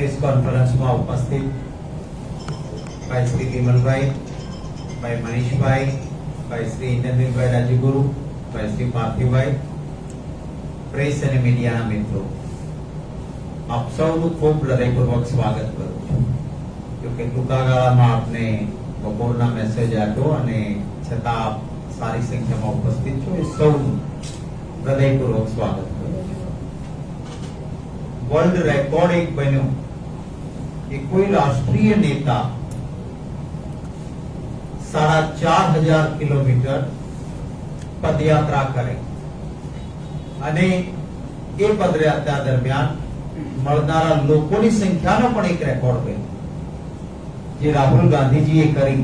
Press conference में उपस्थित भाई श्री विमलभाई, भाई मनीषभाई, भाई श्री इंद्रनीलभाई राजगुरु, भाई श्री पार्थिवभाई, प्रेस અને મીડિયાના મિત્રો, આપ સૌનું ખૂબ હૃદયપૂર્વક સ્વાગત કરું છું. જોકે ટૂંકા ગાળામાં આપને બપોરના મેસેજ આપ્યો અને છતાં આપ સારી સંખ્યામાં ઉપસ્થિત છો, એ સૌનું હૃદયપૂર્વક સ્વાગત કરું છું. વર્લ્ડ રેકોર્ડ એક બન્યો કે કોઈ રાષ્ટ્રીય નેતા 4,500 કિલોમીટર પદયાત્રા કરે અને એ પદયાત્રા દરમિયાન મળનારા લોકોની સંખ્યાનો પણ એક રેકોર્ડ બન્યો જે રાહુલ ગાંધીજીએ કરી.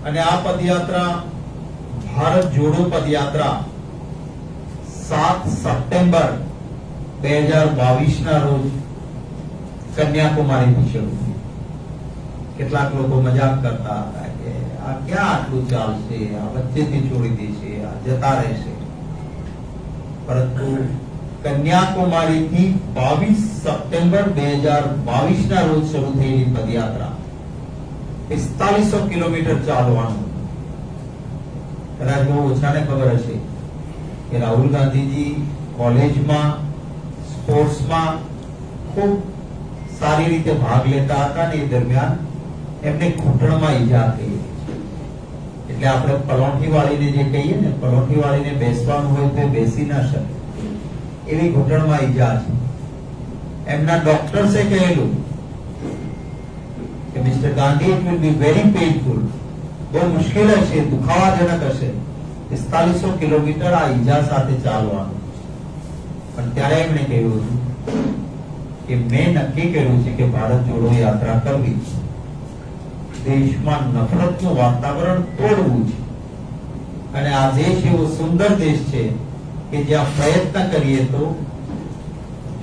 અને આ પદયાત્રા ભારત જોડો પદયાત્રા 7 સપ્ટેમ્બર 2022 ના રોજ કન્યાકુમારીથી શરૂ થઈ. કેટલાક લોકો મજાક કરતા હતા કે આ ક્યાં આટલું ચાલશે, આ વચ્ચેથી છોડી દેશે, આ જતા રહેશે. પરંતુ કન્યાકુમારીથી 22 સપ્ટેમ્બર 2022 ના રોજ શરૂ થયેલી પદયાત્રા 4500 કિલોમીટર ચાલવાનું. કદાચ બહુ ઓછાને ખબર હશે કે રાહુલ ગાંધીજી કોલેજમાં સ્પોર્ટ્સમાં ખૂબ સારી રીતે ભાગ લેતા હતા અને એ દરમિયાન એમને ઘૂંટણમાં ઈજા થઈ. એટલે આપણે પલોઠી વાળીને જે કહીએ ને, પલોઠી વાળીને બેસવાનું હોય તો બેસી ના શકે, એવી ઘૂંટણમાં ઈજા છે. એમના ડોક્ટર્સે કહેલું કે mister Gandhi, it will be very painful, બહુ મુશ્કેલ હશે, દુખાવાજનક હશે 4500 કિલોમીટર આ ઈજા સાથે ચાલવાનું. પણ ત્યારે એમણે કહ્યું કે મેં નક્કી કર્યું છે કે ભારત જોડો યાત્રા કરવી, દેશમાં નફરતનું વાતાવરણ તોડવું છે. અને આ દેશ એવો સુંદર દેશ છે કે જ્યાં પ્રયત્ન કરીએ તો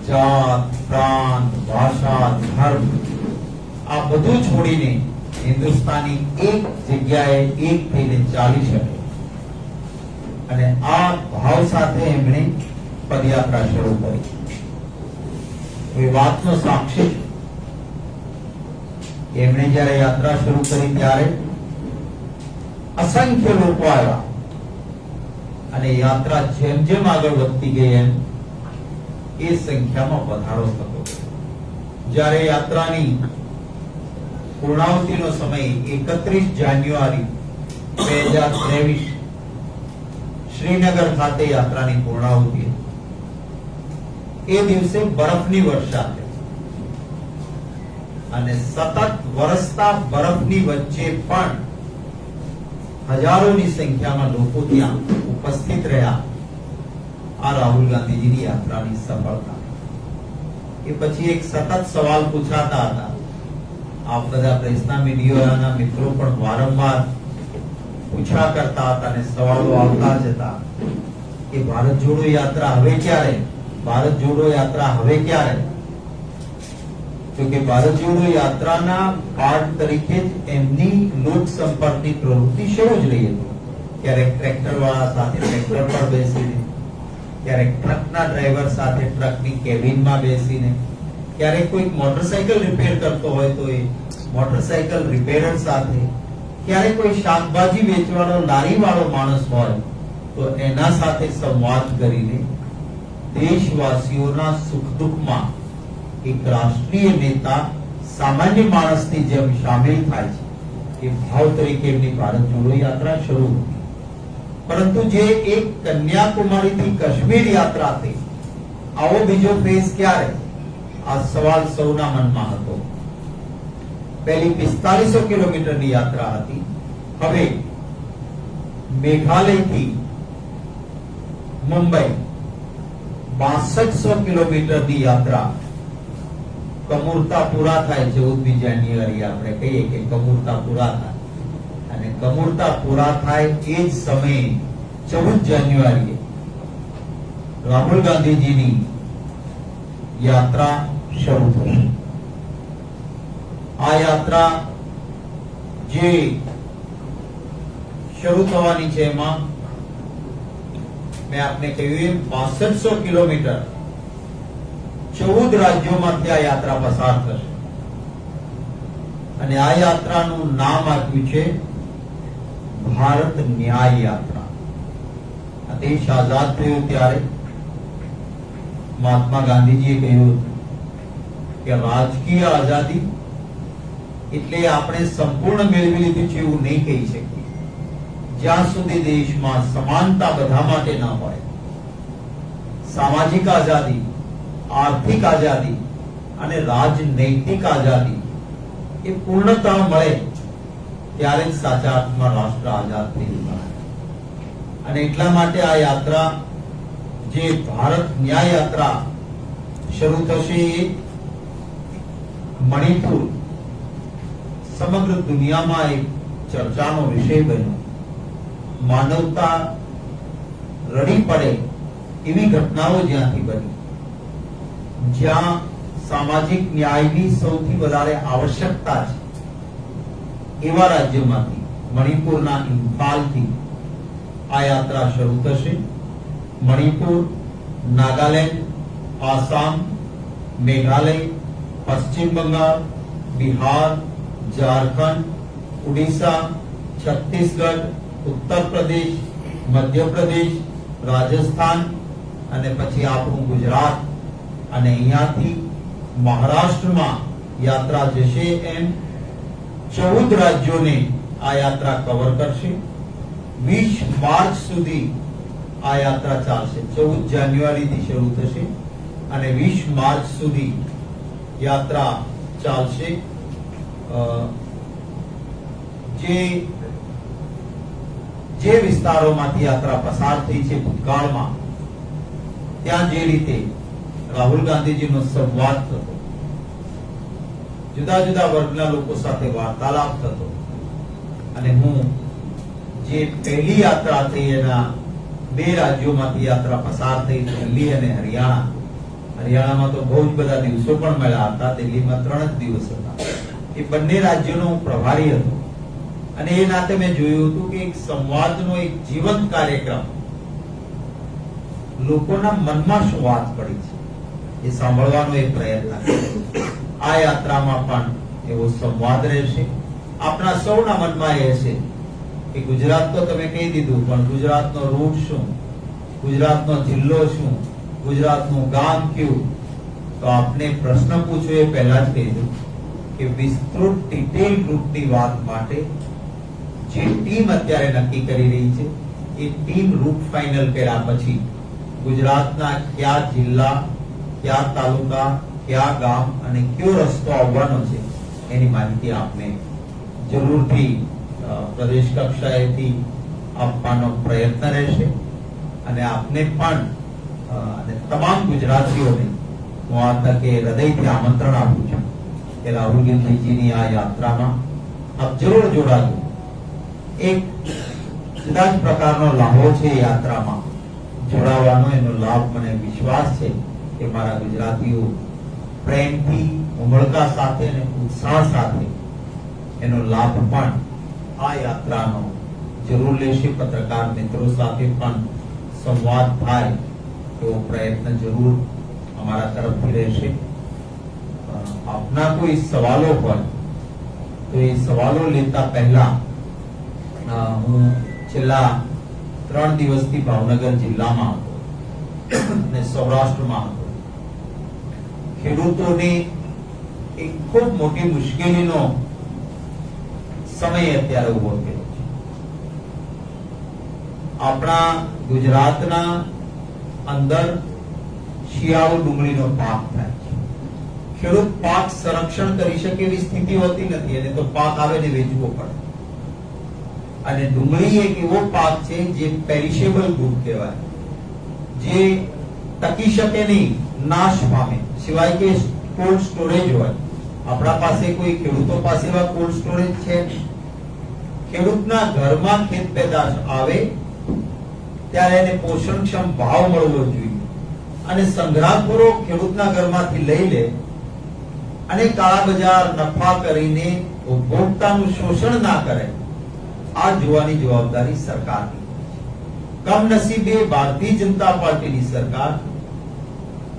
જાત, પ્રાંત, ભાષા, ધર્મ આ બધું છોડીને હિન્દુસ્તાની એક જગ્યાએ એક થઈને ચાલી શકે. અને આ ભાવ સાથે એમણે પદયાત્રા શરૂ કરી. એ વાતનો સાક્ષી છે. એમણે જ્યારે યાત્રા શરૂ કરી ત્યારે અસંખ્ય લોકો આવ્યા અને યાત્રા જેમ જેમ આગળ વધતી ગઈ એમ એ સંખ્યામાં વધારો થતો. જ્યારે યાત્રાની પૂર્ણાહુતિનો સમય 31 જાન્યુઆરી 2023 શ્રીનગર ખાતે યાત્રાની પૂર્ણાહુતિ. એ દિવસે બરફની વર્ષા થઈ અને સતત વરસતા બરફની વચ્ચે પણ હજારોની સંખ્યામાં લોકો ત્યાં ઉપસ્થિત રહ્યા. આ રાહુલ ગાંધીજીની યાત્રાની સફળતા. એ પછી એક સતત સવાલ પૂછાતા હતા. આપ બધા પ્રેસના મીડિયાના મિત્રો પણ વારંવાર પૂછા કરતા હતા અને સવાલો આવતા જ હતા કે ભારત જોડો યાત્રા હવે ક્યારે, ભારત જોડો યાત્રા હવે ક્યારે? જોકે ભારત જોડો યાત્રાના પાર્ટ તરીકે જ એમની લોક સંપર્કની પ્રવૃત્તિ શરૂ જ રહી હતી. ક્યારેક ટ્રેક્ટર વાળા સાથે ટ્રેક્ટર પર બેસીને, ક્યારેક ટ્રકના ડ્રાઈવર સાથે ટ્રકની કેબિનમાં બેસીને, ક્યારેક કોઈ મોટરસાયકલ રિપેર કરતો હોય તો એ મોટરસાયકલ રિપેરર સાથે, ક્યારેક કોઈ શાકભાજી વેચવાનો લારી વાળો માણસ હોય તો એના સાથે સંવાદ કરીને દેશવાસીઓના સુખ દુઃખમાં એક રાષ્ટ્રીય નેતા સામાન્ય માણસની જેમ સામેલ થાય છે. એ ભાવ તરીકે એમની ભારત જોડો યાત્રા શરૂ હતી. પરંતુ જે એક કન્યાકુમારીથી કાશ્મીર યાત્રા થઈ, આવો બીજો ફેઝ ક્યારે? આ સવાલ સૌના મનમાં હતો. પહેલી 4500 કિલોમીટરની યાત્રા હતી. હવે મેઘાલયથી મુંબઈ 6200 કિલોમીટરની યાત્રા કમૂરતા પૂરા થાય 14મી જાન્યુઆરી આપણે કહીએ કે કમૂરતા પૂરા થાય. અને કમૂરતા પૂરા થાય એ જ સમયે 14 જાન્યુઆરીએ રાહુલ ગાંધીજીની યાત્રા શરૂ થશે. આ યાત્રા જે શરૂ થવાની છે એમાં મેં આપને કહ્યું 6200 કિલોમીટર 14 રાજ્યોમાંથી આ યાત્રા પસાર થશે અને આ યાત્રાનું નામ આપ્યું છે ભારત ન્યાય યાત્રા. આ દેશ આઝાદ થયો ત્યારે મહાત્મા ગાંધીજીએ કહ્યું કે રાજકીય આઝાદી એટલે આપણે સંપૂર્ણ મેળવી લીધું છે એવું નહીં કહી શકીએ જ્યાં સુધી દેશમાં સમાનતા બધા માટે ન હોય. સામાજિક આઝાદી, આર્થિક આઝાદી અને રાજનૈતિક આઝાદી એ પૂર્ણતા મળે ત્યારે જ સાચા અર્થમાં રાષ્ટ્ર આઝાદ થઈ જાય. અને એટલા માટે આ યાત્રા જે ભારત ન્યાય યાત્રા શરૂ થશે એ મણિપુર સમગ્ર દુનિયામાં એક ચર્ચાનો વિષય બન્યો. માનવતા રડી પડે એવી ઘટનાઓ જ્યાંથી બની, જ્યાં સામાજિક ન્યાયની સૌથી વધારે આવશ્યકતા છે એવા રાજ્યમાંથી મણિપુરના ઇમ્ફાલથી આ યાત્રા શરૂ થશે. મણિપુર, નાગાલેન્ડ, આસામ, મેઘાલય, પશ્ચિમ બંગાળ, બિહાર, ઝારખંડ, ઉડીસા, છત્તીસગઢ, ઉત્તર પ્રદેશ, મધ્યપ્રદેશ, રાજસ્થાન અને પછી આપણું ગુજરાત અને અહીંયાથી મહારાષ્ટ્રમાં યાત્રા જશે. એમ 14 રાજ્યોને આ યાત્રા કવર કરશે. 20 માર્ચ સુધી આ યાત્રા ચાલશે. 14 જાન્યુઆરીથી શરૂ થશે અને 20 માર્ચ સુધી યાત્રા ચાલશે. જે વિસ્તારોમાંથી યાત્રા પસાર થઈ છે ભૂતકાળમાં, ત્યાં જે રીતે રાહુલ ગાંધીજીનો સંવાદ થતો, જુદા જુદા વર્ગના લોકો સાથે વાર્તાલાપ થતો, અને હું જે પહેલી યાત્રા થઈ એના 2 રાજ્યોમાંથી યાત્રા પસાર થઈ, દિલ્હી અને હરિયાણા. હરિયાણામાં તો બહુ જ બધા દિવસો પણ મળ્યા હતા, દિલ્હીમાં 3 જ દિવસ હતા. એ બંને રાજ્યોનો હું પ્રભારી હતો અને એ નાતે મેં જોયું હતું કે એક સંવાદનો એક જીવંત કાર્યક્રમ, લોકોના મનમાં શું વાત પડી છે એ સાંભળવાનો એક પ્રયત્ન કર્યો. આ યાત્રામાં પણ એવો સંવાદ રહેશે. આપણા સૌના મનમાં એ હશે કે ગુજરાત તો તમે કહી દીધું, પણ ગુજરાતનો રૂટ શું, ગુજરાતનો જિલ્લો શું, ગુજરાતનું ગામ કયું? તો આપને પ્રશ્ન પૂછો એ પહેલા જ કહી દઉં કે વિસ્તૃત ડિટેલ રૂટની વાત માટે જે ટીમ અત્યારે નક્કી કરી રહી છે એ ટીમ રૂટ ફાઇનલ કર્યા પછી ગુજરાતના કયા જિલ્લા, કયા તાલુકા, કયા ગામ અને કયો રસ્તો આવવાનો છે એની માહિતી આપને જરૂરથી પ્રદેશ કક્ષાએથી આપવાનો પ્રયત્ન રહેશે. અને આપને પણ અને તમામ ગુજરાતીઓને હું આ તકે હૃદયથી આમંત્રણ આપું છું કે રાહુલ ગાંધીજીની આ યાત્રામાં આપ જરૂર જોડાજો. એક જુદા જ પ્રકારનો લાભો છે યાત્રામાં જોડાવાનો. એનો લાભ મને વિશ્વાસ છે કે મારા ગુજરાતીઓ પ્રેમથી, ઉમળકા સાથે અને ઉત્સાહ સાથે એનો લાભ પણ આ યાત્રાનો જરૂર લેશે. પત્રકાર મિત્રો સાથે પણ સંવાદ થાય એવો પ્રયત્ન જરૂર અમારા તરફથી રહેશે. આપના કોઈ સવાલો હોય તો એ સવાલો લેતા પહેલા હું છેલ્લા 3 દિવસથી ભાવનગર જિલ્લામાં હતો અને સૌરાષ્ટ્રમાં હતો. ખેડૂતોને એક ખૂબ મોટી મુશ્કેલીનો સમય અત્યારે ઉભો થયો છે. આપણા ગુજરાતના અંદર શિયાળુ ડુંગળીનો પાક થાય છે. ખેડૂત પાક સંરક્ષણ કરી શકે એવી સ્થિતિ હોતી નથી, અને તો પાક આવે ને વેચવો પડે. અને ડુંગળી એક એવો પાક છે જે પેરિશેબલ ગુડ કહેવાય, જે ટકી શકે નહીં, નાશ પામે, સિવાય કે કોલ્ડ સ્ટોરેજ હોય. આપણા પાસે કોઈ ખેડૂતો પાસે એવા કોલ્ડ સ્ટોરેજ છે? ખેડૂતના ઘરમાં ખેત પેદાશ આવે ત્યારે એને પોષણક્ષમ ભાવ મળવો જોઈએ, અને સંગ્રહખોરો ખેડૂતના ઘરમાંથી લઈ લે અને કાળા બજાર નફા કરીને ઉપભોક્તાનું શોષણ ના કરે, આ જોવાની જવાબદારી સરકારની. કમનસીબે ભારતીય જનતા પાર્ટીની સરકાર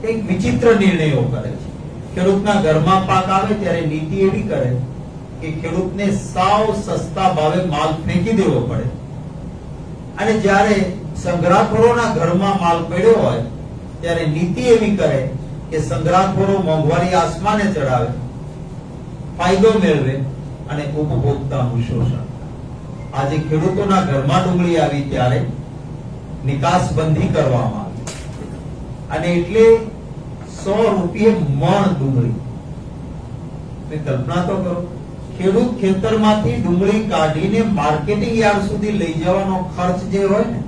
કંઈક વિચિત્ર નિર્ણયો કરે છે. ખેડૂતના ઘરમાં પાક આવે ત્યારે નીતિ એવી કરે કે ખેડૂતને સાવ સસ્તા ભાવે માલ ફેંકી દેવો પડે, અને જ્યારે સંગ્રહખોરોના ઘરમાં માલ પડ્યો હોય ત્યારે નીતિ એવી કરે કે સંગ્રહખોરો મોંઘવારી આસમાને ચડાવે, ફાયદો મેળવે અને ઉપભોક્તાનું શોષણ. આજે ખેડૂતોના ઘરમાં ડુંગળી આવી ત્યારે નિકાસબંધી કરવામાં આવી, અને એટલે 100 રૂપિયે મણ ડુંગળી. કલ્પના તો કરો, ખેડૂત ખેતરમાંથી ડુંગળી કાઢીને માર્કેટિંગ યાર્ડ સુધી લઈ જવાનો ખર્ચ જે હોય ને,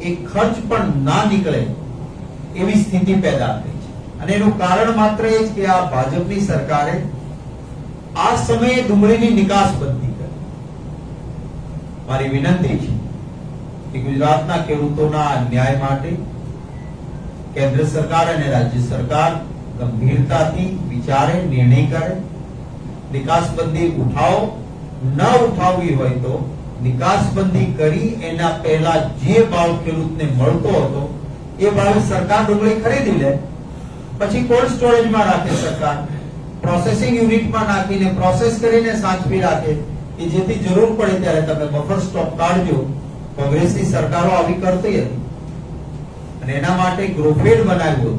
એ ખર્ચ પણ ના નીકળે એવી સ્થિતિ પેદા થઈ છે. અને એનું કારણ માત્ર એ જ કે આ ભાજપની સરકારે આ સમયે ડુંગળીની નિકાસબંધી કરી. મારી વિનંતી છે કે ગુજરાતના ખેડૂતોના ન્યાય માટે કેન્દ્ર સરકાર અને રાજ્ય સરકાર ગંભીરતાથી વિચારે, નિર્ણય કરે. નિકાસબંધી ઉઠાવો, ન ઉઠાવવી હોય તો નિકાસબંધી કરી એના પહેલા જે ભાવ ખેડૂતને મળતો હતો એ ભાવે સરકાર ડુંગળી ખરીદી લે, પછી કોલ્ડ સ્ટોરેજમાં રાખે સરકાર, પ્રોસેસિંગ યુનિટમાં નાખીને પ્રોસેસ કરીને સાચવી રાખે કે જેથી જરૂર પડે ત્યારે તમે બફર સ્ટોક કાઢજો. કોંગ્રેસની સરકારો આવી કરતી હતી, અને એના માટે ગ્રોફેડ બનાવ્યું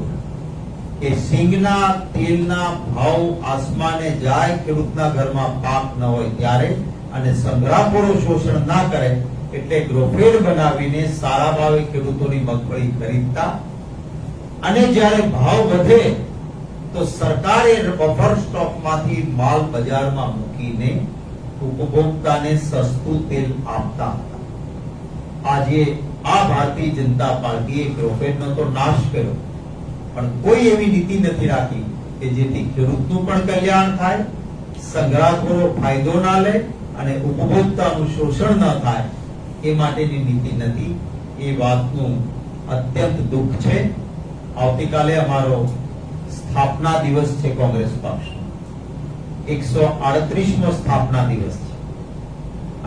કે સિંગના તેલના ભાવ આસમાને જાય, ખેડૂતના ઘરમાં પાક ન હોય ત્યારે, અને સંગ્રહખોરો શોષણ ના કરે એટલે ગ્રોફેડ બનાવીને સારા ભાવે ખેડૂતોની મગફળી ખરીદતા. અને જ્યારે ભાવ વધે તો સરકારે બફર સ્ટોકમાંથી માલ બજારમાં મૂકીને ઉપભોક્તાને સસ્તું તેલ આપતા હતા. આજે આ ભારતીય જનતા પાર્ટીએ ગ્રોફેડનો તો નાશ કર્યો, પણ કોઈ એવી નીતિ નથી રાખી કે જેથી ખેડૂતનું પણ કલ્યાણ થાય, સંગ્રહખોરો ફાયદો ના લે અને ઉપભોક્તાનું શોષણ ન થાય એ માટેની નીતિ નથી. એ વાતનું અત્યંત દુઃખ છે. આવતીકાલે અમારો સ્થાપના દિવસ છે કોંગ્રેસ પક્ષ, 138મો સ્થાપના દિવસ છે,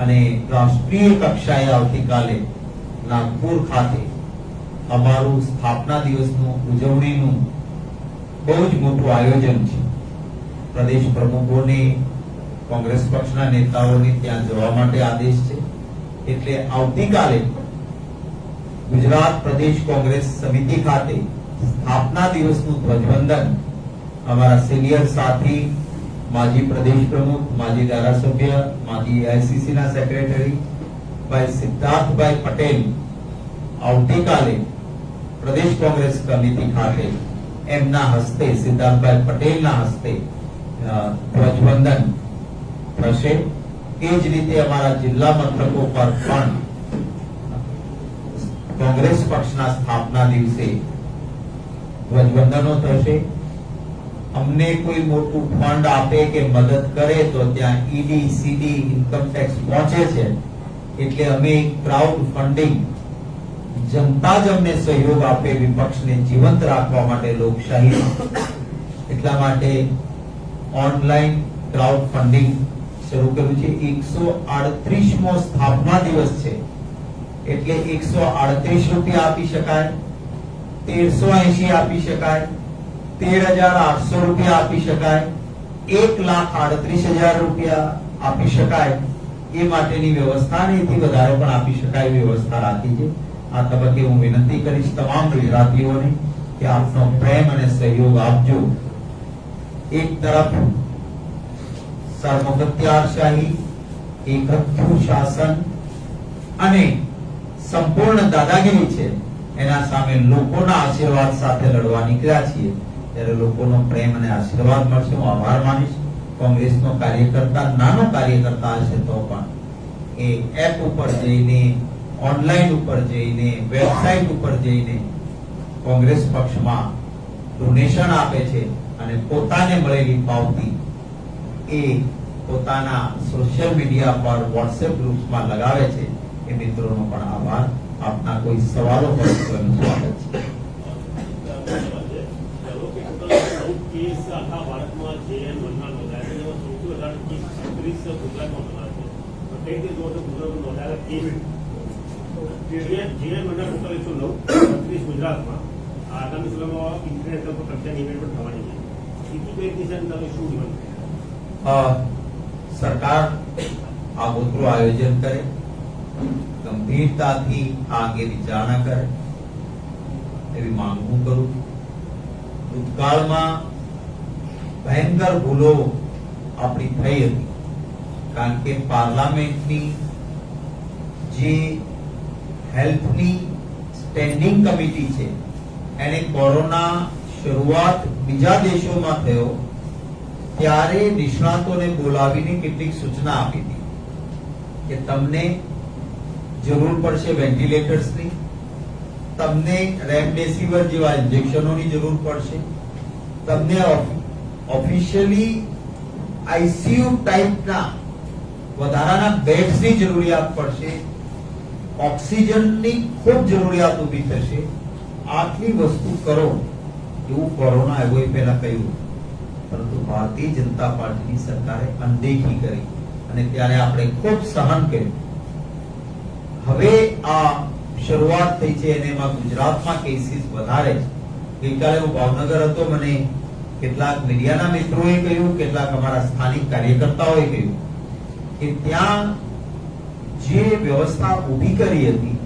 અને રાષ્ટ્રીય કક્ષાએ આવતીકાલે નાગપુર ખાતે અમારું સ્થાપના દિવસનું ઉજવણીનું બહુ જ મોટું આયોજન છે. પ્રદેશ પ્રમુખોને, કોંગ્રેસ પક્ષના નેતાઓને ત્યાં જવા માટે આદેશ છે. એટલે આવતીકાલે ગુજરાત પ્રદેશ કોંગ્રેસ સમિતિ ખાતે સ્થાપના દિવસનું ધ્વજવંદન અમારા સિનિયર સાથી, માજી પ્રદેશ પ્રમુખ, માજી ધારાસભ્ય, માજી એઆઈસીસી ના સેક્રેટરી ભાઈ સિદ્ધાર્થભાઈ પટેલ આવતીકાલે પ્રદેશ કોંગ્રેસ કમિટી ખાતે એમના હસ્તે, સિદ્ધાર્થભાઈ પટેલના હસ્તે ધ્વજવંદન થશે. એ જ રીતે અમારા જિલ્લા મથકો પર પણ કોંગ્રેસ પક્ષના સ્થાપના દિવસે ધ્વજવંદનો થશે. અમને કોઈ મોટું ફંડ આપે કે મદદ કરે તો ત્યાં ઈડી, સીડી, ઇન્કમ ટેક્સ પહોંચે છે, એટલે અમે ક્રાઉડ ફંડિંગ, જનતા જ અમને સહયોગ આપે વિપક્ષને જીવંત રાખવા માટે, લોકશાહી, એટલા માટે ઓનલાઈન ક્રાઉડ ફંડિંગ શરૂ કર્યું છે. 138મો સ્થાપના દિવસ છે એટલે 138 રૂપિયા આપી શકાય, 1380 આપી શકાય, 13,800 રૂપિયા આપી શકાય, 1,38,000 રૂપિયા આપી શકાય. એ માટેની વ્યવસ્થા, ને એથી વધારે પણ આપી શકાય એવી વ્યવસ્થા રાખી છે. આ તબક્કે હું વિનંતી કરીશ તમામ ગુજરાતીઓને કે આપનો પ્રેમ અને સહયોગ આપજો. એક તરફ સર્વગત્યારશાહી, એકહથ્થુ શાસન અને સંપૂર્ણ દાદાગીરી છે, એના સામે લોકોના આશીર્વાદ સાથે લડવા નીકળ્યા છીએ. ત્યારે લોકોનો પ્રેમ અને આશીર્વાદ મળશે. હું આભાર માનીશ. કોંગ્રેસનો કાર્યકર્તા, નાનો કાર્યકર્તા હશે તો પણ એ એપ ઉપર જઈને, ઓનલાઈન ઉપર જઈને, વેબસાઇટ ઉપર જઈને કોંગ્રેસ પક્ષમાં ડોનેશન આપે છે અને પોતાને મળેલી પાવતી એ પોતાના સોશિયલ મીડિયા પર, વોટ્સએપ ગ્રુપ્સમાં લગાવે છે. એ મિત્રોનો પણ આભાર. આપના કોઈ સવાલો હોય તો એનું સ્વાગત છે. ગુજરાતમાં આગામી સમયમાં ઇન્ટરનેશનલ પર કક્ષાની ઇવેન્ટ પણ થવાની છે. બીજું કોઈ દિશાને તમે શું ડિમાન્ડ કરો? સરકાર આગોતરું આયોજન કરે, ગંભીરતાથી આ અંગે વિચારણા કરે એવી માંગ હું કરું છું. ભૂતકાળમાં ભયંકર ભૂલો આપણી થઈ હતી, કારણ કે પાર્લામેન્ટની જે હેલ્થની સ્ટેન્ડિંગ કમિટી છે એને કોરોના શરૂઆત બીજા દેશોમાં થયો ત્યારે નિષ્ણાતોને બોલાવીને કેટલીક સૂચના આપી હતી કે તમને જરૂર પડશે વેન્ટિલેટર્સની, તમને રેમડેસિવિર જેવા ઇન્જેક્શનોની જરૂર પડશે, તમને ઓફિશિયલી આઈસીયુ ટાઈપના વધારાના બેડ્સની જરૂરિયાત પડશે, ઓક્સિજનની ખૂબ જરૂરિયાત ઊભી થશે. આટલી વસ્તુ કરો એવું કોરોના આવ્યો એ પહેલા કહ્યું, પરંતુ ભારતીય જનતા પાર્ટીની સરકારે અનદેખી કરી અને ત્યારે આપણે ખૂબ સહન કર્યું. હવે આ શરૂઆત થઈ છે અને એમાં ગુજરાતમાં કેસીસ વધારે છે. ગઈકાલે હું ભાવનગર હતો, મને કેટલાક મીડિયાના મિત્રોએ કહ્યું, કેટલાક અમારા સ્થાનિક કાર્યકર્તાઓએ કહ્યું કે ત્યાં જે વ્યવસ્થા ઊભી કરી હતી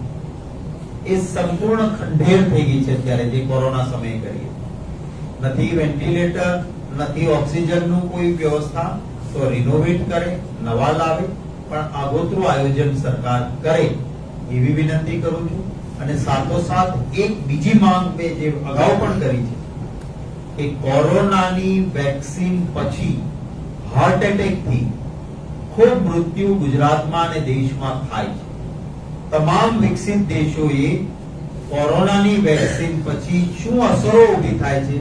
એ સંપૂર્ણ ખંડેર થઈ ગઈ છે. અત્યારે જે કોરોના સમયે કરી નથી વેન્ટિલેટર, નથી ઓક્સિજનનું કોઈ વ્યવસ્થા, તો રિનોવેટ કરે, નવા લાવે, પણ આગોતરું આયોજન સરકાર કરે એવી વિનંતી કરું છું. અને સાથોસાથ એક બીજી માંગ મેં જે અગાઉ પણ કરી છે કે કોરોનાની વેક્સિન પછી હાર્ટ એટેકથી ખૂબ મૃત્યુ ગુજરાતમાં અને દેશમાં થાય છે. તમામ વિકસિત દેશોએ કોરોનાની વેક્સિન પછી શું અસરો ઊભી થાય છે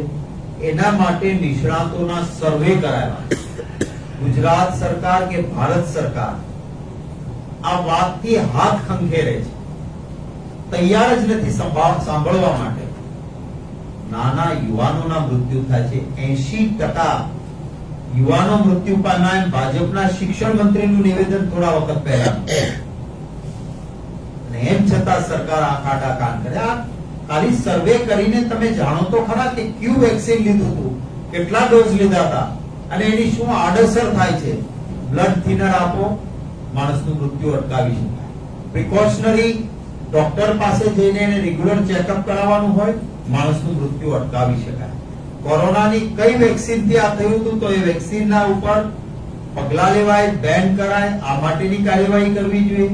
એના માટે નિષ્ણાતોના સર્વે કરાયા. ગુજરાત સરકાર કે ભારત સરકાર આ વાતથી હાથ ખંખેરે છે, તૈયાર જ નથી સાંભળવા માટે. નાના યુવાનોના મૃત્યુ થાય છે, 80% યુવાનો મૃત્યુ પામ્યા. એમ ભાજપના શિક્ષણ મંત્રીનું નિવેદન થોડા વખત પહેલા, એમ છતાં સરકાર આ કાઢા કાન કરે. આ ખાલી સર્વે કરીને તમે જાણો તો ખરા કે ક્યુ વેક્સિન લીધું હતું, કેટલા ડોઝ લીધા હતા અને એની શું આડઅસર થાય છે. બ્લડ થિનર આપો, માણસનું મૃત્યુ અટકાવી શકાય. પ્રિકોશનરી ડોક્ટર પાસે જઈને એને રેગ્યુલર ચેકઅપ કરાવવાનું હોય, માણસનું મૃત્યુ અટકાવી શકાય. કોરોનાની કઈ વેક્સિન થી આ થયું હતું તો એ વેક્સિનના ઉપર પગલા લેવાય, બેન કરાય, આ માટેની કાર્યવાહી કરવી જોઈએ.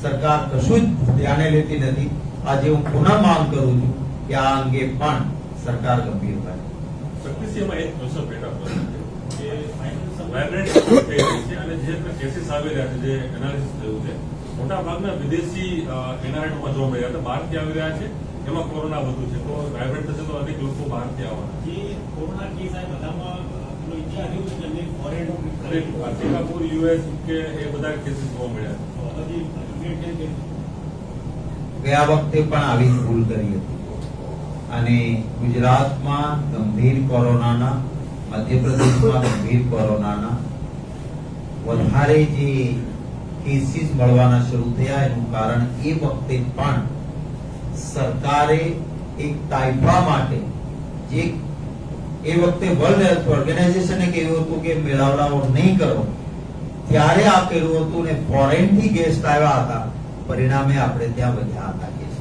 સરકાર કશું જ ધ્યાને લેતી નથી. આજે હું પુનઃ માંગ કરું છું કે આ અંગે પણ સરકાર ગંભીર બને. શક્તિસિંહમાં એક પ્રશ્ન પેટા પ્રશ્ન છે કે વાઇબ્રન્ટ થઈ રહી છે અને જે કેસીસ આવી રહ્યા છે, જે એનાલિસિસ થયું છે, મોટા ભાગના વિદેશી એનઆરઆઈમાં જોવા મળ્યા હતા, બહારથી આવી રહ્યા છે, એમાં કોરોના વધુ છે. તો વાઇબ્રન્ટ થશે તો અધિક લોકો બહારથી આવવાના. જે કોરોના કેસ આ બધામાં ઈચ્છા આવ્યું છે કે ફોરેન સિંગાપુર, યુએસ કે એ બધા કેસીસ જોવા મળ્યા છે. ગયા વખતે પણ આવી ભૂલ કરી હતી અને ગુજરાતમાં ગંભીર કોરોનાના, મધ્યપ્રદેશમાં ગંભીર કોરોનાના વધારે જે કેસીસ મળવાના શરૂ થયા એનું કારણ એ વખતે પણ સરકારે એક તાઇફા માટે જે એ વખતે વર્લ્ડ હેલ્થ ઓર્ગેનાઇઝેશને કહ્યું હતું કે મેળાવડાઓ નહીં કરો, ત્યારે આ કર્યું હતું ને ફોરેન થી ગેસ્ટ આવ્યા હતા, પરિણામે આપણે ત્યાં વધ્યા હતા કેસ.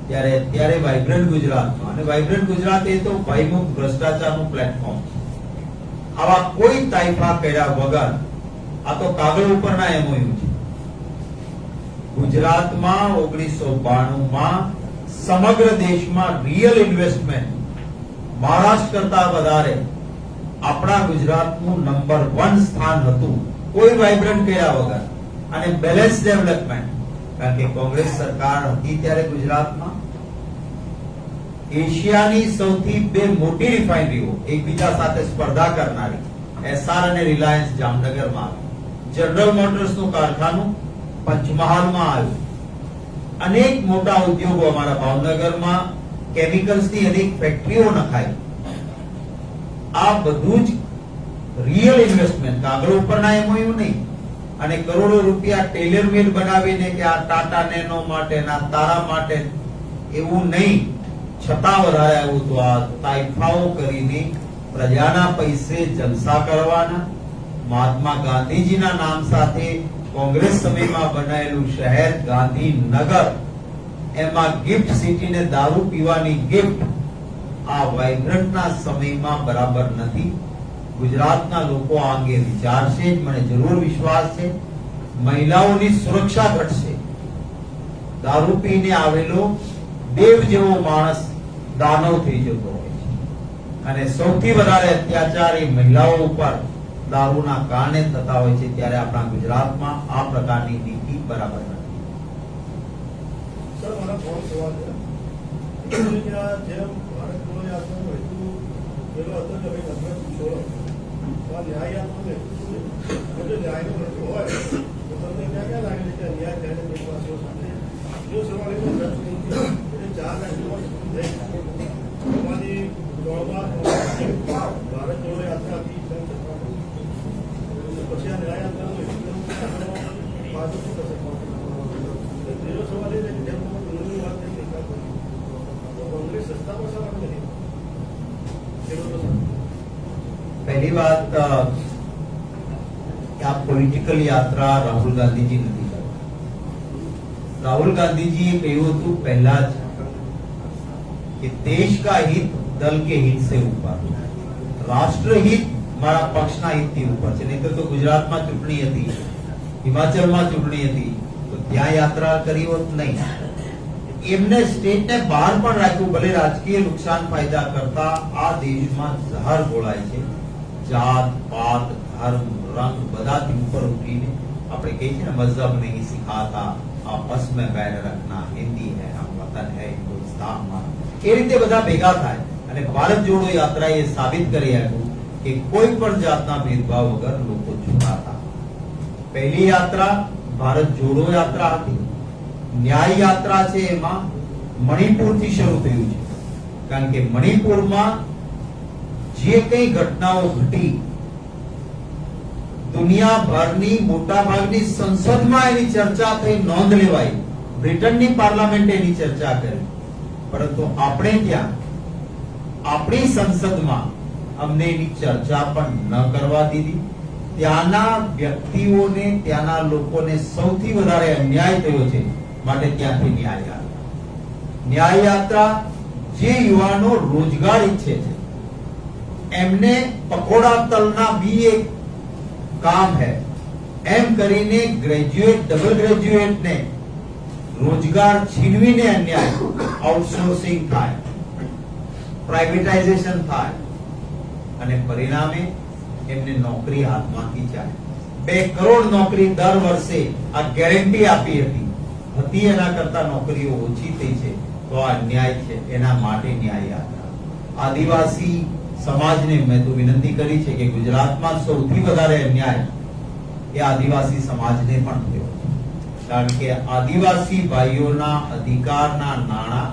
ત્યારે અત્યારે વાઇબ્રન્ટ ગુજરાતમાં, અને વાઇબ્રન્ટ ગુજરાત એ તો ભયમુક્ત ભ્રષ્ટાચારનું પ્લેટફોર્મ છે. આવા કોઈ તાઇફા કર્યા વગર આ તો કાગળ ઉપરના એમઓયુ છે. ગુજરાતમાં 1992માં સમગ્ર દેશમાં રિયલ ઇન્વેસ્ટમેન્ટ મહારાષ્ટ્ર કરતા વધારે આપણા ગુજરાતનું નંબર 1 સ્થાન હતું, કોઈ વાઇબ્રન્ટ કર્યા વગર. અને બેલેન્સ ડેવલપમેન્ટ, કારણ કે કોંગ્રેસ સરકાર હતી ત્યારે ગુજરાતમાં એશિયાની સૌથી બે મોટી રિફાઇનરીઓ એકબીજા સાથે સ્પર્ધા કરનારી એસઆર અને રિલાયન્સ જામનગરમાં આવી. જનરલ મોટર્સનું કારખાનું પંચમહાલમાં આવ્યું. અનેક મોટા ઉદ્યોગો અમારા ભાવનગરમાં કેમિકલ્સની અનેક ફેક્ટરીઓ નખાઈ. આ બધું જ રિયલ ઇન્વેસ્ટમેન્ટ, કાગળ ઉપરના એમઓયુ નહીં. અને કરોડો રૂપિયા ટેલર મેડ બનાવીને કે આ ટાટા નેનો માટે ના તારા માટે એવું નહીં. છતાં વધારે આવ્યું તો આ તાઇફાઓ કરીને પ્રજાના પૈસે જલસા કરવાના, મહાત્મા ગાંધીજીના નામ સાથે કોંગ્રેસ સમયમાં બનાયેલું શહેર ગાંધીનગર, એમાં ગિફ્ટ સિટીને દારૂ પીવાની ગિફ્ટ, આ વાઇબ્રન્ટના સમયમાં બરાબર નથી. ગુજરાતના લોકો આ અંગે વિચારશે જ, મને જરૂર વિશ્વાસ છે. મહિલાઓની સુરક્ષા ઘટશે. દારૂ પીને આવેલો દેવ જેવો માણસ દાનવ થઈ જતો હોય છે, અને સૌથી વધારે અત્યાચાર એ મહિલાઓ ઉપર દારૂના કારણે થતા હોય છે. ત્યારે આપણા ગુજરાતમાં આ પ્રકારની નીતિ બરાબર નથી. સર, મારા ફોન સવાલ છે. જેમ ભારત જોડો યાત્રાનો હેતુ પેલો હતો કે ભાઈ નફરત છોડો, તો આ ન્યાય યાત્રાનો હેતુ શું છે? જો ન્યાયનો હેતુ હોય તો તમને ક્યાં લાગે છે કે ન્યાય થઈને દેશવાસીઓ સાથે જો સવાલ એવો એટલે 4 લાખ દિવસ થઈ એમાંથી ભારત જોડો યાત્રા હતી, પછી આ ન્યાય યાત્રાનો હેતુ ફાયદો શું થશે? ત્રીજો સવાલ એ છે કે જેમ તમે દૂરની વાત કરી તો કોંગ્રેસ સત્તામાં શા માટે નથી? પહેલી વાત કે આ પોલિટિકલ યાત્રા રાહુલ ગાંધીજી નથી કરતા. રાહુલ ગાંધीजी કહ્યું હતું પહેલા જ કે દેશ કા હિત દલ કે હિત से ऊपर, રાષ્ટ્રહિત મારા પક્ષના હિતથી ઉપર છે. નહીં તો ગુજરાતમાં ચૂંટણી હતી, હિમાચલમાં ચૂંટણી હતી, તો ત્યાં યાત્રા કરી હોત નહીં. એમને સ્ટેટને બહાર પણ રાખ્યું, ભલે રાજકીય નુકસાન ફાયદા કરતા આ દેશમાં ઝહર બોલાય છે. જાત પાત ધર્મ રંગ બધાથી ઉપર ઉઠીને આપણે કહીએ છીએ ને, મઝહબ નહીં સિખાતા આપસ में बैर रखना, हिंदी है हम वतन है हिंदुस्तान हमारा, એ રીતે બધા ભેગા થાય અને ભારત જોડો યાત્રા એ સાબિત કરી આપ્યું કે કોઈ પણ જાતના ભેદભાવ વગર લોકો જોડાતા. પહેલી યાત્રા ભારત જોડો યાત્રા હતી. ન્યાય યાત્રા છે એમાં મણિપુરથી શરૂ થયું છે, કારણ કે મણિપુરમાં જે કઈ ઘટનાઓ ઘટી, દુનિયાભરની મોટાભાગની સંસદમાં એની ચર્ચા થઈ, નોંધ લેવાઈ, બ્રિટનની પાર્લામેન્ટે એની ચર્ચા કરી, પરંતુ આપણે ત્યાં આપણી સંસદમાં અમને એની ચર્ચા પણ ન કરવા દીધી. ત્યાંના વ્યક્તિઓને, ત્યાંના લોકોને સૌથી વધારે અન્યાય થયો છે, માટે ત્યાંથી ન્યાય યાત્રા. ન્યાય યાત્રા જે યુવાનો રોજગાર ઈચ્છે છે એમને પકોડા તલના બી એક કામ है એમ કરીને ગ્રેજ્યુએટ, ડબલ ગ્રેજ્યુએટ ને રોજગાર છીનવીને અન્યાય, આઉટસોર્સિંગ થાય, પ્રાઇવેટાઇઝેશન થાય અને પરિણામે એમને નોકરી હાથમાંથી જાય. 2 કરોડ નોકરી દર વર્ષે આ ગેરંટી આપી હતી, એના કરતા નોકરીઓ ઓછી થઈ છે, તો આ અન્યાય છે. એના માટે ન્યાય યાત્રા. આદિવાસી સમાજને મેં તો વિનંતી કરી છે કે ગુજરાતમાં સૌથી વધારે અન્યાય એ આદિવાસી સમાજને પણ થયો, કારણ કે આદિવાસી ભાઈઓના અધિકારના નાણાં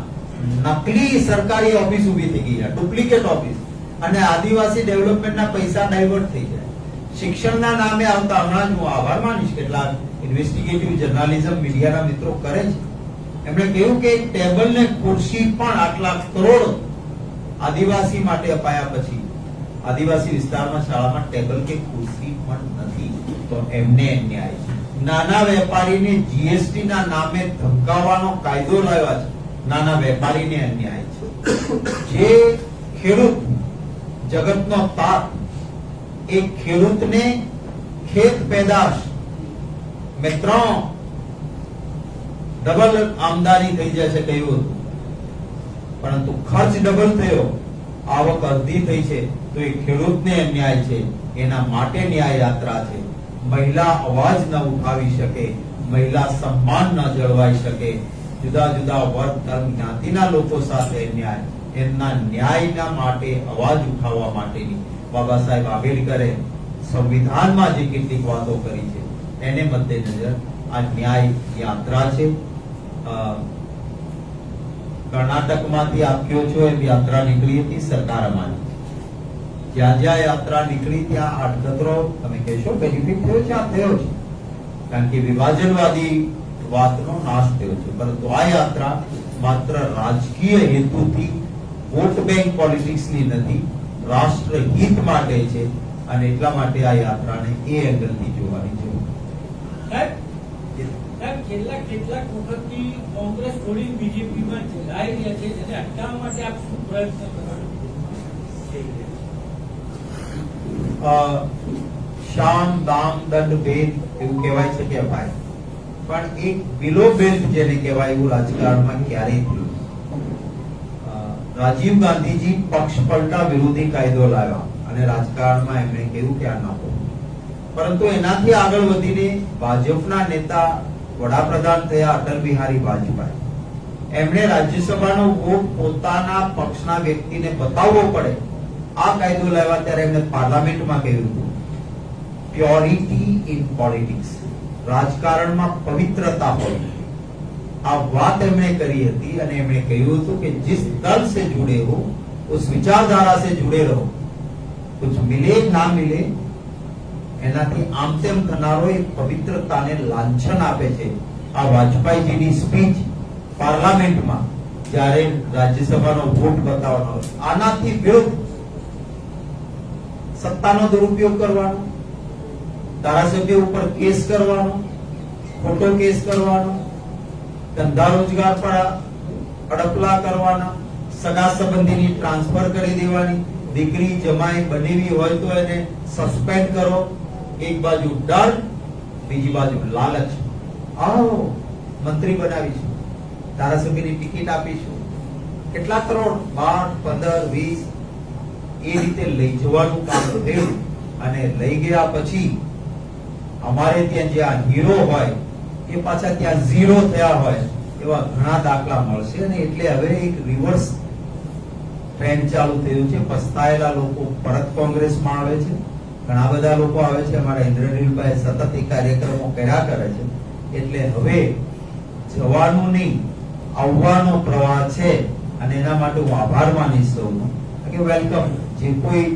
નકલી સરકારી ઓફિસ ઊભી થઈ ગઈ છે, ડુપ્લિકેટ ઓફિસ, અને આદિવાસી ડેવલપમેન્ટના પૈસા ડાયવર્ટ થઈ જાય. શિક્ષણના નામે આવતા, હમણાં જ હું આભાર માનીશ કેટલાક ઇન્વેસ્ટિગેટિવ જર્નાલિઝમ મીડિયાના મિત્રો કરે છે. એમણે કહ્યું કે ટેબલ ને ખુરશી પણ આટલા કરોડ આદિવાસી માટે અપાયા પછી આદિવાસી વિસ્તારમાં શાળામાં ટેબલ કે ખુરશી પણ નથી, તો એમને અન્યાય છે. નાના વેપારીને જીએસટી ના નામે ધમકાવવાનો કાયદો લાવ્યા છે, નાના વેપારીને અન્યાય છે. જે ખેડૂત જગતનો તાત, એ ખેડૂતને ખેત પેદાશ મેં 3 ડબલ આમદાની થઈ જશે કહ્યું હતું, પરંતુ ખર્ચ ડબલ થયો, આવક અડધી થઈ છે, તો એ ખેડૂતને અન્યાય છે. એના માટે ન્યાય યાત્રા છે. મહિલા અવાજ ન ઉઠાવી શકે, મહિલા સન્માન ન જળવાઈ શકે, જુદા જુદા વર્ગ ધર્મ જ્ઞાતિના લોકો સાથે અન્યાય, એમના ન્યાયના માટે અવાજ ઉઠાવવા માટેની બાબા સાહેબ આંબેડકરે સંવિધાનમાં જે કેટલીક વાતો કરી છે એને મદ્દેનજર આ ન્યાય યાત્રા છે. કર્ણાટકમાંથી આપ કહો છો એમ યાત્રા નીકળી હતી, સરકાર અમારી. જ્યાં જ્યાં યાત્રા નીકળી ત્યાં આડકતરો તમે કહેશો બેનિફિટ થયો છે, આ થયો છે, કારણ કે વિભાજનવાદી વાતનો નાશ થયો છે. પરંતુ આ યાત્રા માત્ર રાજકીય હેતુથી વોટ બેંક પોલિટિક્સની નથી, રાષ્ટ્ર હિત માટે છે અને એટલા માટે આ યાત્રાને એ એંગલથી જોવાની જરૂર છે. સાહેબ, છેલ્લા કેટલાક વખતથી કોંગ્રેસ છોડી બીજેપીમાં જોડાઈ રહ્યા છે, જેને અટકાવવા માટે આપ શું પ્રયત્ન કરવાનો? શામ દામ દંડ ભેદ એવું કહેવાય છે કે ભાઈ, પણ એક બિલો બેલ્ટ જેને કહેવાય એવું રાજકારણમાં ક્યારેય થયું. રાજીવ ગાંધીજી પક્ષ પલટા વિરોધી કાયદો લાવ્યા અને રાજકારણમાં એમણે કહ્યું કે આ ન હોય. પરંતુ એનાથી આગળ વધીને ભાજપના નેતા વડાપ્રધાન થયા અટલ બિહારી વાજપેયી. એમણે રાજ્યસભાનો વોટ પોતાના પક્ષના વ્યક્તિને બતાવવો પડે આ કાયદો લાવ્યા ત્યારે એમણે પાર્લામેન્ટમાં કહ્યું હતું પ્યોરિટી ઇન પોલિટિક્સ, રાજકારણમાં પવિત્રતા હોય. આ વાત એમણે કરી હતી અને એમણે કહ્યું હતું કે जिस दल से जुड़े हो उस विचारधारा से जुड़े रहो, कुछ मिले ना मिले એનાથી આમ તેમ થનારો એ પવિત્રતાને લાંછન આપે છે. આ વાજપેયીજીની સ્પીચ પાર્લામેન્ટમાં જ્યારે રાજ્યસભાનો વોટ બતાવવાનો, આનાથી વિરુદ્ધ સત્તાનો દુરુપયોગ કરવાનો, ધારાસભ્ય ઉપર કેસ કરવાનો, ખોટો કેસ કરવાનો, ધંધા રોજગાર પર અડકલા કરવાના, સગા સંબંધીની ટ્રાન્સફર કરી દેવાની, દીકરી જમાઈ બનેવી હોય તો એને સસ્પેન્ડ કરો. એક બાજુ ડર, બીજી બાજુ લાલચ. આવો મંત્રી બનાવીશું, ધારાસભ્યની ટિકિટ આપીશું, કેટલા કરોડ 12, 15, 20 એ રીતે લઈ જવાનું કામ થયું. અને લઈ ગયા પછી અમારે ત્યાં જે આ હીરો હોય એ પાછા ત્યાં ઝીરો થયા હોય એવા ઘણા દાખલા મળશે. અને એટલે હવે એક રિવર્સ ટ્રેન્ડ ચાલુ થયું છે. પસ્તાયેલા લોકો પરત કોંગ્રેસમાં આવે છે, ઘણા બધા લોકો આવે છે. અમારા ઇન્દ્રનીલભાઈ સતત એ કાર્યક્રમો કર્યા કરે છે. એટલે હવે જવાનું નહીં, આવવાનો પ્રવાહ છે અને એના માટે હું આભાર માનીશ સૌનો કે વેલકમ. જે કોઈ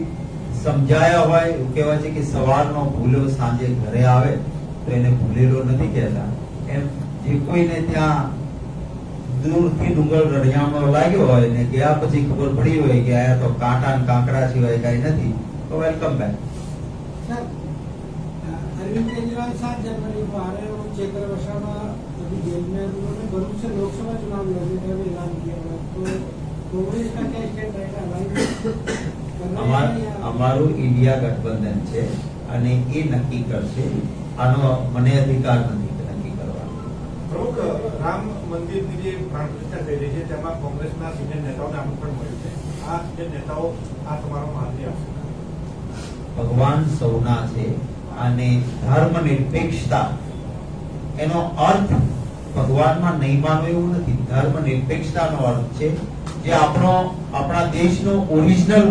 સમજાયા હોય, એવું કહેવાય છે કે સવારનો ભૂલ્યો સાંજે ઘરે આવે તો એને ભૂલેલો નથી કહેતા. એમ જે કોઈને ત્યાં દૂરથી ડુંગર રળિયામણો લાગ્યો હોય ને ગયા પછી ખબર પડી હોય કે આયા તો કાંટા ને કાંકરા સિવાય કઈ નથી, તો વેલકમ બેક. अरविंद केजरीवाल 7 जनवरी को आ रहे हैं और चेतर वर्षा अभी जेल में उन्होंने भरूच से लोकसभा चुनाव लड़ने का भी ऐलान किया हुआ है, तो कांग्रेस का क्या स्टैंड रहेगा? અમારું ઇન્ડિયા ગઠબંધન છે અને એ નક્કી કરશે. આનો મને અધિકાર નથી કે નક્કી કરવાનો. પ્રમુખ, રામ મંદિરની જે પ્રાણ પ્રતિષ્ઠા થઈ રહી છે તેમાં કોંગ્રેસના સિનિયર નેતાઓને આમંત્રણ મળ્યું છે. આ સિનિયર નેતાઓ આ સમારોહમાં હાજરી આપશે. ભગવાન સૌના છે અને ધર્મ નિરપેક્ષતા એનો અર્થ ભગવાનમાં નહીં માનવું એવું નથી. ધર્મ નિરપેક્ષતાનો અર્થ છે જે આપણા દેશનો ઓરિજિનલ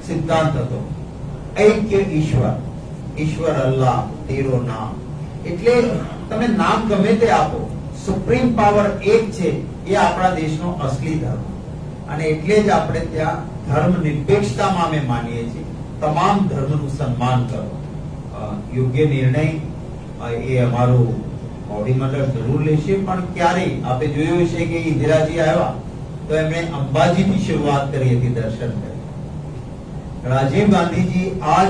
સિદ્ધાંત હતો, ઐક્ય ઈશ્વર, ઈશ્વર અલ્લાહ તેરો નામ. એટલે તમે નામ ગમે તે આપો, સુપ્રીમ પાવર એક છે, એ આપણા દેશનો અસલી ધર્મ. અને એટલે જ આપણે ત્યાં ધર્મ નિરપેક્ષતામાં અમે માનીએ છીએ. તમામ ધર્મનું સન્માન કરો. યોગ્ય નિર્ણય એ અમારું બોડી મંડળ જરૂર લેશે. પણ ક્યારેય આપણે જોયું છે કે ઇન્દિરાજી આવ્યા તો એમણે અંબાજીથી શરૂઆત કરી હતી દર્શન કરી. રાજીવ ગાંધીજી આજ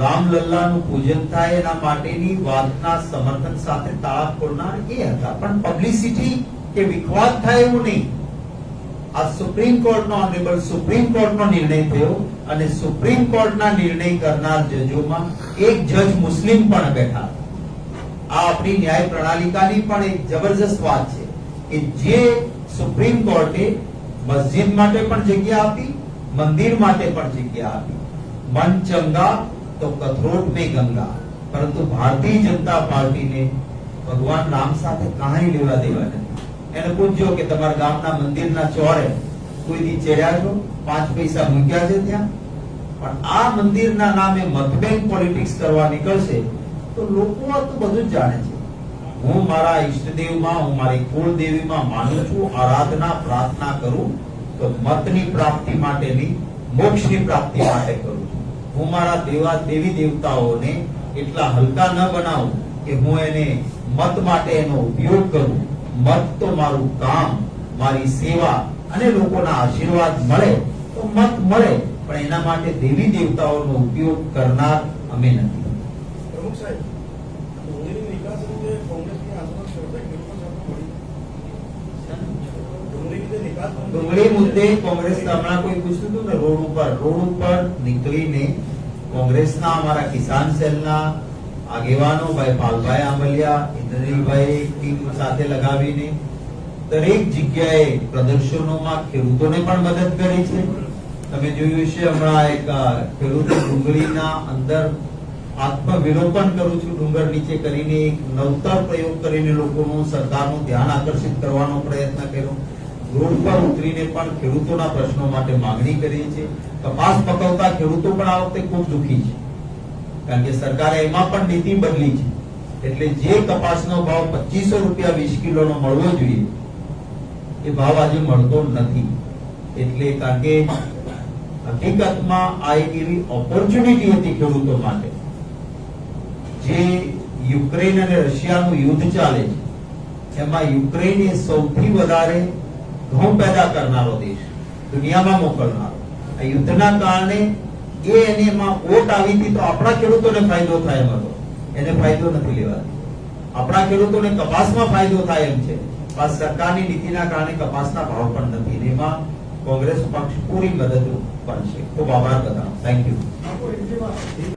રામલલ્લાનું પૂજન થાય એના માટેની વાતના સમર્થન સાથે તાળા ખોલનાર એ હતા. પણ પબ્લિસિટી કે વિખવાદ થાય એવું નહીં. આ સુપ્રીમ કોર્ટનો ઓનરેબલ સુપ્રીમ કોર્ટનો નિર્ણય થયો અને સુપ્રીમ કોર્ટના નિર્ણય કરનાર જજોમાં એક જજ મુસ્લિમ પણ બેઠા. આ આપણી ન્યાય પ્રણાલિકાની પણ એક જબરજસ્ત વાત છે કે જે સુપ્રીમ કોર્ટે મસ્જિદ માટે પણ જગ્યા આપી, મંદિર માટે પણ જગ્યા આપી. મન ચંગા તો કથરોટ में ગંગા. પરંતુ ભારતીય જનતા પાર્ટીને ભગવાન રામ સાથે કાંઈ લેવા દેવા નથી. એને પૂછજો કે તમારા ગામના મંદિરના ચોરે કોઈ દી ચડ્યા છો, 5 પૈસા મૂક્યા છે ત્યાં? પણ આ મંદિરના નામે મતબેંક પોલિટિક્સ કરવા નીકળશે તો લોકો આ તો બધું જ જાણે છે. હું મારા ઈષ્ટદેવમાં, હું મારી કુળદેવીમાં માનું છું, આરાધના પ્રાર્થના કરું તો મતની પ્રાપ્તિ માટે નહીં, મોક્ષની પ્રાપ્તિ માટે કરું છું. હું મારા દેવી દેવતાઓને એટલા હલકા ન બનાવું કે હું એને મત માટે એનો ઉપયોગ કરું. મત તો મારું કામ, મારી સેવા અને લોકોના આશીર્વાદ મળે તો મત મળે, પણ એના માટે દેવી દેવતાઓનો ઉપયોગ કરનાર અમે નથી. પ્રમુખ સાહેબ, ડુંગળીની નિકાસ અંગે કોંગ્રેસની આસપાસ ચર્ચા કેટલો મળી? ડુંગળીની નિકાસ અંગે- ડુંગળી મુદ્દે કોંગ્રેસ હમણાં કોઈ પૂછ્યું હતું ને, રોડ ઉપર નીકળીને કોંગ્રેસના અમારા કિસાન સેલના આગેવાનો ભાઈ પાલભાઈ આંબલિયા, ઇન્દ્રનીલભાઈ ટીમ સાથે લગાવીને દરેક જગ્યાએ પ્રદર્શનોમાં ખેડૂતોને પણ મદદ કરી છે. તમે જોયું છે હમણાં એક ખેડૂતો ડુંગળીના અંદર આત્મવિલોપન કરું છું ડુંગર નીચે કરીને એક નવતર પ્રયોગ કરીને લોકોનું સરકારનું ધ્યાન આકર્ષિત કરવાનો પ્રયત્ન કર્યો. રોડ પર ઉતરીને પણ ખેડૂતોના પ્રશ્નો માટે માંગણી કરી છે. કપાસ પકવતા ખેડૂતો પણ આ વખતે ખૂબ દુઃખી છે, કારણ કે સરકારે એમાં પણ નીતિ બદલી છે. એટલે જે કપાસનો ભાવ 2500 રૂપિયા 20 કિલોનો મળવો જોઈએ એ ભાવ આજે મળતો નથી. એટલે કારણ કે હકીકતમાં આ એક એવી ઓપોર્ચ્યુનિટી હતી ખેડૂતો માટે. જે યુક્રેન અને રશિયાનું યુદ્ધ ચાલે છે, એમાં યુક્રેન એ સૌથી વધારે ઘઉં પેદા કરનારો દેશ, દુનિયામાં મોકલનારો. આ યુદ્ધના કારણે એમાં ઓટ આવી હતી તો આપણા ખેડૂતોને ફાયદો થાય એમ હતો. એને ફાયદો નથી લેવાનો. આપણા ખેડૂતોને કપાસમાં ફાયદો થાય એમ છે. આ સરકારની નીતિના કારણે કપાસના ભાવ પણ નથી. એમાં કોંગ્રેસ પક્ષ પૂરી મદદરૂપ પણ છે. ખૂબ આભાર બધાનો. Thank you. આપો,